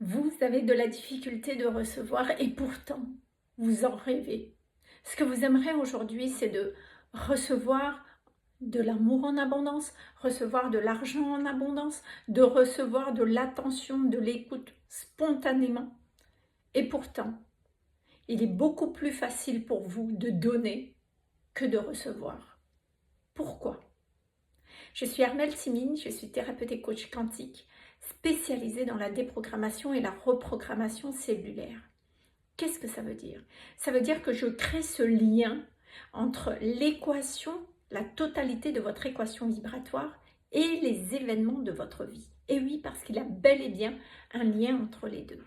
Vous avez de la difficulté de recevoir et pourtant, vous en rêvez. Ce que vous aimeriez aujourd'hui, c'est de recevoir de l'amour en abondance, recevoir de l'argent en abondance, de recevoir de l'attention, de l'écoute spontanément. Et pourtant, il est beaucoup plus facile pour vous de donner que de recevoir. Pourquoi? Je suis Armelle Simine, je suis thérapeute et coach quantique, spécialisée dans la déprogrammation et la reprogrammation cellulaire. Qu'est-ce que ça veut dire? Ça veut dire que je crée ce lien entre l'équation, la totalité de votre équation vibratoire et les événements de votre vie. Et oui, parce qu'il y a bel et bien un lien entre les deux.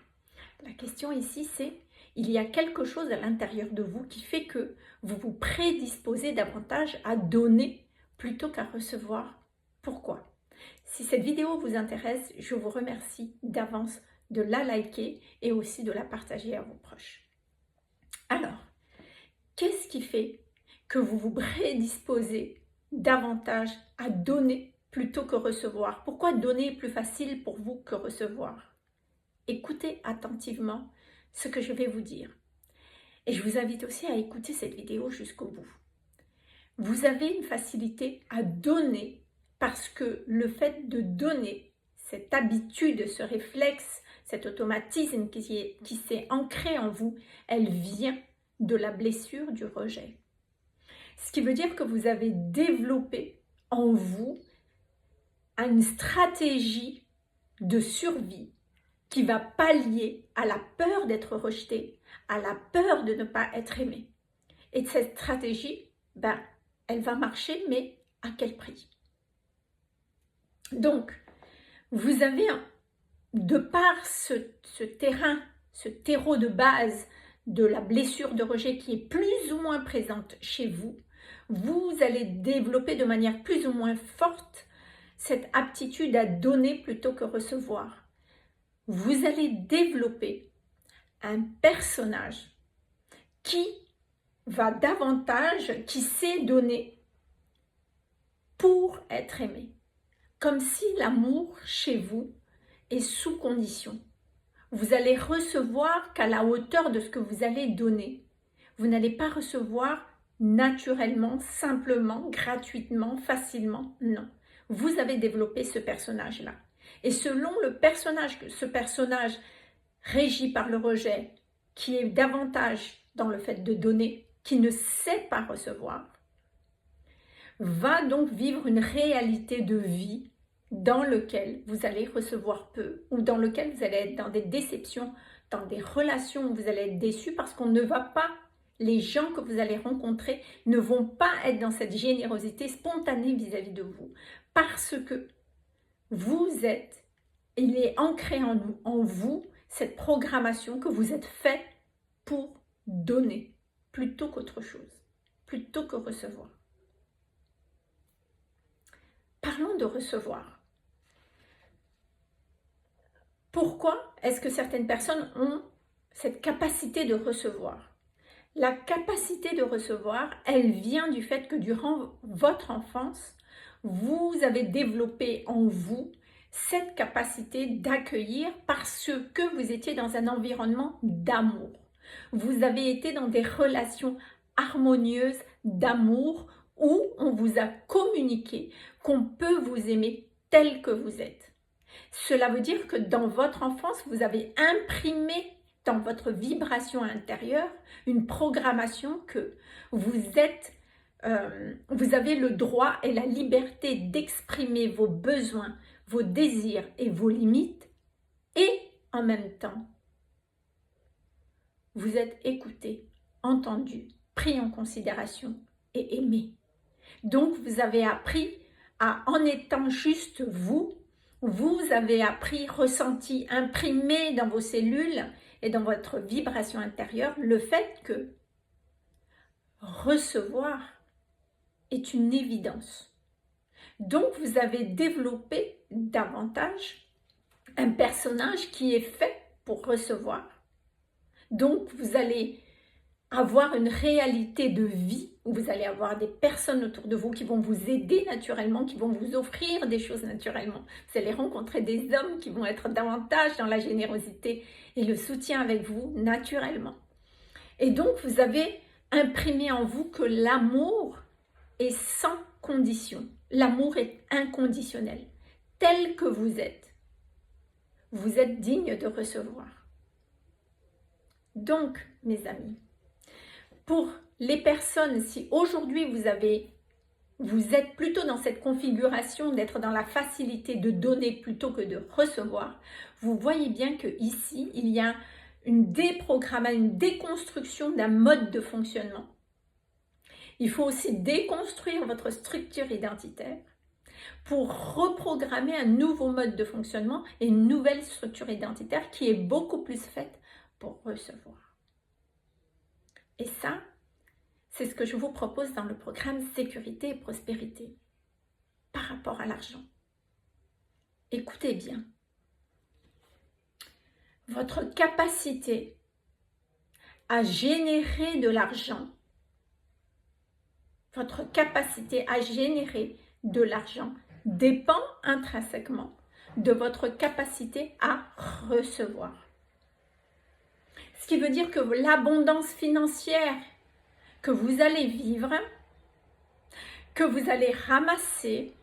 La question ici, c'est il y a quelque chose à l'intérieur de vous qui fait que vous vous prédisposez davantage à donner plutôt qu'à recevoir. Pourquoi? Si cette vidéo vous intéresse, je vous remercie d'avance de la liker et aussi de la partager à vos proches. Alors, qu'est-ce qui fait que vous vous prédisposez davantage à donner plutôt que recevoir? Pourquoi donner est plus facile pour vous que recevoir? Écoutez attentivement ce que je vais vous dire. Et je vous invite aussi à écouter cette vidéo jusqu'au bout. Vous avez une facilité à donner parce que le fait de donner, cette habitude, ce réflexe, cet automatisme qui s'est ancré en vous, elle vient de la blessure du rejet. Ce qui veut dire que vous avez développé en vous une stratégie de survie qui va pallier à la peur d'être rejeté, à la peur de ne pas être aimé. Et cette stratégie, elle va marcher, mais à quel prix? Donc, vous avez, de par ce terrain, ce terreau de base de la blessure de rejet qui est plus ou moins présente chez vous, vous allez développer de manière plus ou moins forte cette aptitude à donner plutôt que recevoir. Vous allez développer un personnage qui va davantage, qui sait donner pour être aimé. Comme si l'amour chez vous est sous condition. Vous allez recevoir qu'à la hauteur de ce que vous allez donner. Vous n'allez pas recevoir naturellement, simplement, gratuitement, facilement. Non. Vous avez développé ce personnage-là. Et selon le personnage, ce personnage régi par le rejet, qui est davantage dans le fait de donner, qui ne sait pas recevoir, va donc vivre une réalité de vie dans lequel vous allez recevoir peu ou dans lequel vous allez être dans des déceptions, dans des relations où vous allez être déçus parce qu'on ne va pas, les gens que vous allez rencontrer ne vont pas être dans cette générosité spontanée vis-à-vis de vous parce que vous êtes, il est ancré en vous, cette programmation que vous êtes fait pour donner plutôt qu'autre chose, plutôt que recevoir. Parlons de recevoir. Pourquoi est-ce que certaines personnes ont cette capacité de recevoir? La capacité de recevoir, elle vient du fait que durant votre enfance, vous avez développé en vous cette capacité d'accueillir parce que vous étiez dans un environnement d'amour. Vous avez été dans des relations harmonieuses d'amour où on vous a communiqué qu'on peut vous aimer tel que vous êtes. Cela veut dire que dans votre enfance, vous avez imprimé dans votre vibration intérieure une programmation que vous avez le droit et la liberté d'exprimer vos besoins, vos désirs et vos limites, et en même temps, vous êtes écouté, entendu, pris en considération et aimé. Donc, vous avez appris en étant juste vous avez appris, ressenti, imprimé dans vos cellules et dans votre vibration intérieure le fait que recevoir est une évidence. Donc, vous avez développé davantage un personnage qui est fait pour recevoir. Donc, vous allez avoir une réalité de vie où vous allez avoir des personnes autour de vous qui vont vous aider naturellement, qui vont vous offrir des choses naturellement. Vous allez rencontrer des hommes qui vont être davantage dans la générosité et le soutien avec vous naturellement. Et donc, vous avez imprimé en vous que l'amour est sans condition. L'amour est inconditionnel. Tel que vous êtes digne de recevoir. Donc, mes amis, pour les personnes, si aujourd'hui vous êtes plutôt dans cette configuration d'être dans la facilité de donner plutôt que de recevoir, vous voyez bien que ici il y a une déprogrammation, une déconstruction d'un mode de fonctionnement. Il faut aussi déconstruire votre structure identitaire pour reprogrammer un nouveau mode de fonctionnement et une nouvelle structure identitaire qui est beaucoup plus faite pour recevoir. Et ça, c'est ce que je vous propose dans le programme Sécurité et Prospérité par rapport à l'argent. Écoutez bien, votre capacité à générer de l'argent, dépend intrinsèquement de votre capacité à recevoir. Ce qui veut dire que l'abondance financière que vous allez vivre, que vous allez ramasser,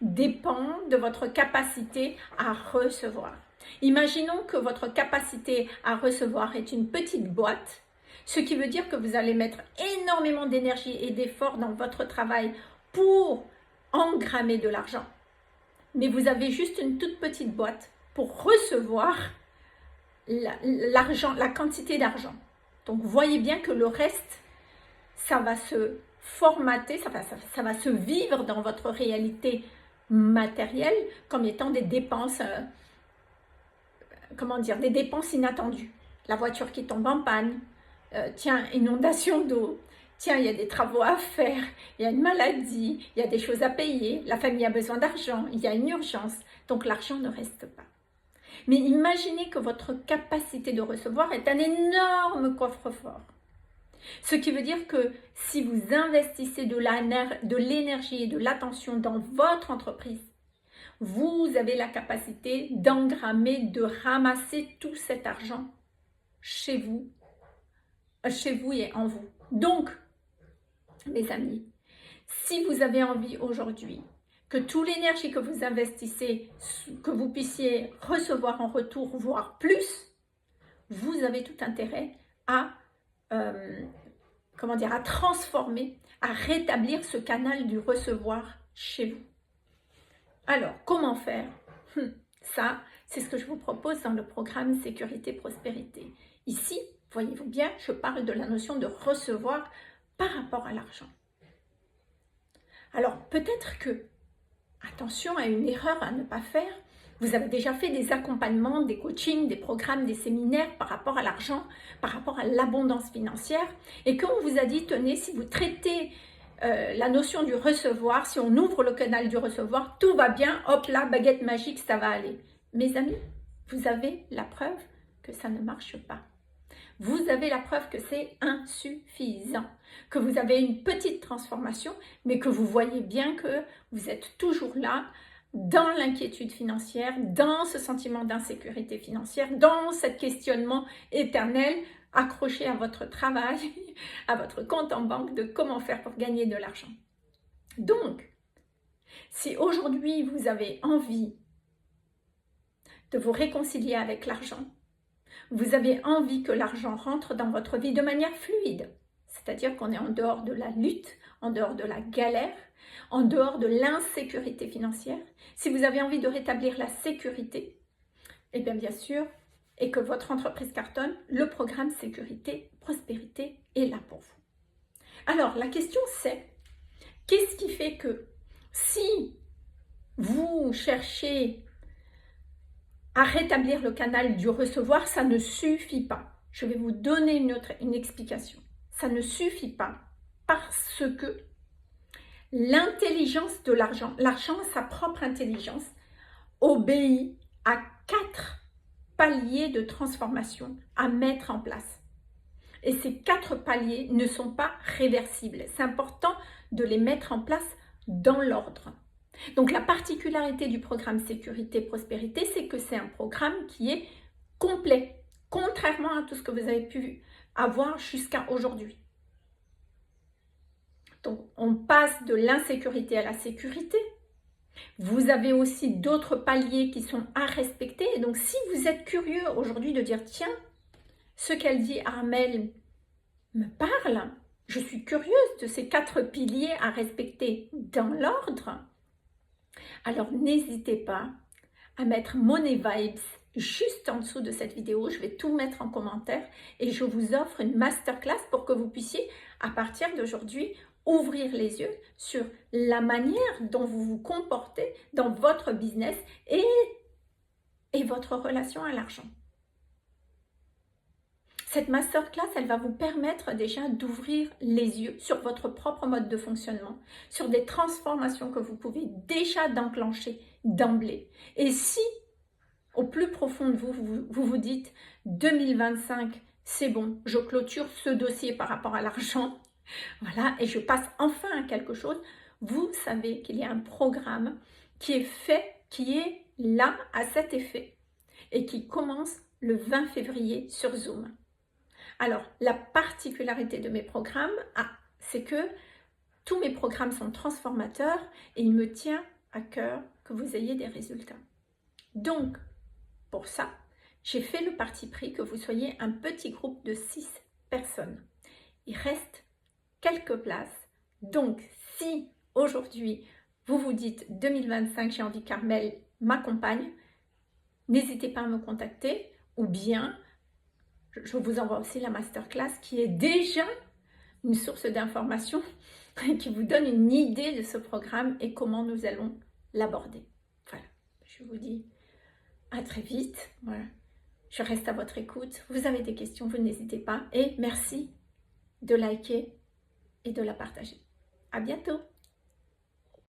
dépend de votre capacité à recevoir. Imaginons que votre capacité à recevoir est une petite boîte, ce qui veut dire que vous allez mettre énormément d'énergie et d'efforts dans votre travail pour engrammer de l'argent. Mais vous avez juste une toute petite boîte pour recevoir l'argent, la quantité d'argent. Donc, voyez bien que le reste, ça va se formater, ça va se vivre dans votre réalité matérielle comme étant des dépenses, des dépenses inattendues. La voiture qui tombe en panne, tiens, inondation d'eau, tiens, il y a des travaux à faire, il y a une maladie, il y a des choses à payer, la famille a besoin d'argent, il y a une urgence, donc l'argent ne reste pas. Mais imaginez que votre capacité de recevoir est un énorme coffre-fort. Ce qui veut dire que si vous investissez de l'énergie et de l'attention dans votre entreprise, vous avez la capacité d'engrammer, de ramasser tout cet argent chez vous et en vous. Donc, mes amis, si vous avez envie aujourd'hui que toute l'énergie que vous investissez, que vous puissiez recevoir en retour, voire plus, vous avez tout intérêt à transformer, à rétablir ce canal du recevoir chez vous. Alors, comment faire? Ça, c'est ce que je vous propose dans le programme Sécurité Prospérité. Ici, voyez-vous bien, je parle de la notion de recevoir par rapport à l'argent. Alors, peut-être que, attention à une erreur à ne pas faire, vous avez déjà fait des accompagnements, des coachings, des programmes, des séminaires par rapport à l'argent, par rapport à l'abondance financière, et qu'on vous a dit, tenez, si vous traitez la notion du recevoir, si on ouvre le canal du recevoir, tout va bien, hop là, baguette magique, ça va aller. Mes amis, vous avez la preuve que ça ne marche pas. Vous avez la preuve que c'est insuffisant, que vous avez une petite transformation, mais que vous voyez bien que vous êtes toujours là, dans l'inquiétude financière, dans ce sentiment d'insécurité financière, dans ce questionnement éternel, accroché à votre travail, à votre compte en banque, de comment faire pour gagner de l'argent. Donc, si aujourd'hui vous avez envie de vous réconcilier avec l'argent, vous avez envie que l'argent rentre dans votre vie de manière fluide, c'est-à-dire qu'on est en dehors de la lutte, en dehors de la galère, en dehors de l'insécurité financière, si vous avez envie de rétablir la sécurité, et bien sûr, et que votre entreprise cartonne, le programme Sécurité, Prospérité est là pour vous. Alors, la question c'est, qu'est-ce qui fait que si vous cherchez à rétablir le canal du recevoir, ça ne suffit pas. Je vais vous donner une explication. Ça ne suffit pas parce que l'intelligence de l'argent, sa propre intelligence, obéit à 4 paliers de transformation à mettre en place. Et ces 4 paliers ne sont pas réversibles. C'est important de les mettre en place dans l'ordre. Donc la particularité du programme Sécurité Prospérité, c'est que c'est un programme qui est complet, contrairement à tout ce que vous avez pu avoir jusqu'à aujourd'hui. Donc on passe de l'insécurité à la sécurité. Vous avez aussi d'autres paliers qui sont à respecter. Et donc si vous êtes curieux aujourd'hui de dire tiens, ce qu'elle dit Armelle me parle, je suis curieuse de ces 4 piliers à respecter dans l'ordre, alors n'hésitez pas à mettre Money Vibes juste en dessous de cette vidéo. Je vais tout mettre en commentaire et je vous offre une masterclass pour que vous puissiez, à partir d'aujourd'hui, ouvrir les yeux sur la manière dont vous vous comportez dans votre business et votre relation à l'argent. Cette masterclass, elle va vous permettre déjà d'ouvrir les yeux sur votre propre mode de fonctionnement, sur des transformations que vous pouvez déjà d'enclencher d'emblée. Et si, au plus profond de vous, vous dites 2025, c'est bon, je clôture ce dossier par rapport à l'argent, voilà, et je passe enfin à quelque chose, vous savez qu'il y a un programme qui est fait, qui est là à cet effet et qui commence le 20 février sur Zoom. Alors, la particularité de mes programmes, c'est que tous mes programmes sont transformateurs et il me tient à cœur que vous ayez des résultats. Donc, pour ça, j'ai fait le parti pris que vous soyez un petit groupe de 6 personnes. Il reste quelques places. Donc, si aujourd'hui, vous vous dites 2025, j'ai envie qu'Armelle m'accompagne, n'hésitez pas à me contacter ou bien je vous envoie aussi la masterclass qui est déjà une source d'information qui vous donne une idée de ce programme et comment nous allons l'aborder. Voilà, je vous dis à très vite. Voilà. Je reste à votre écoute. Vous avez des questions, vous n'hésitez pas. Et merci de liker et de la partager. À bientôt.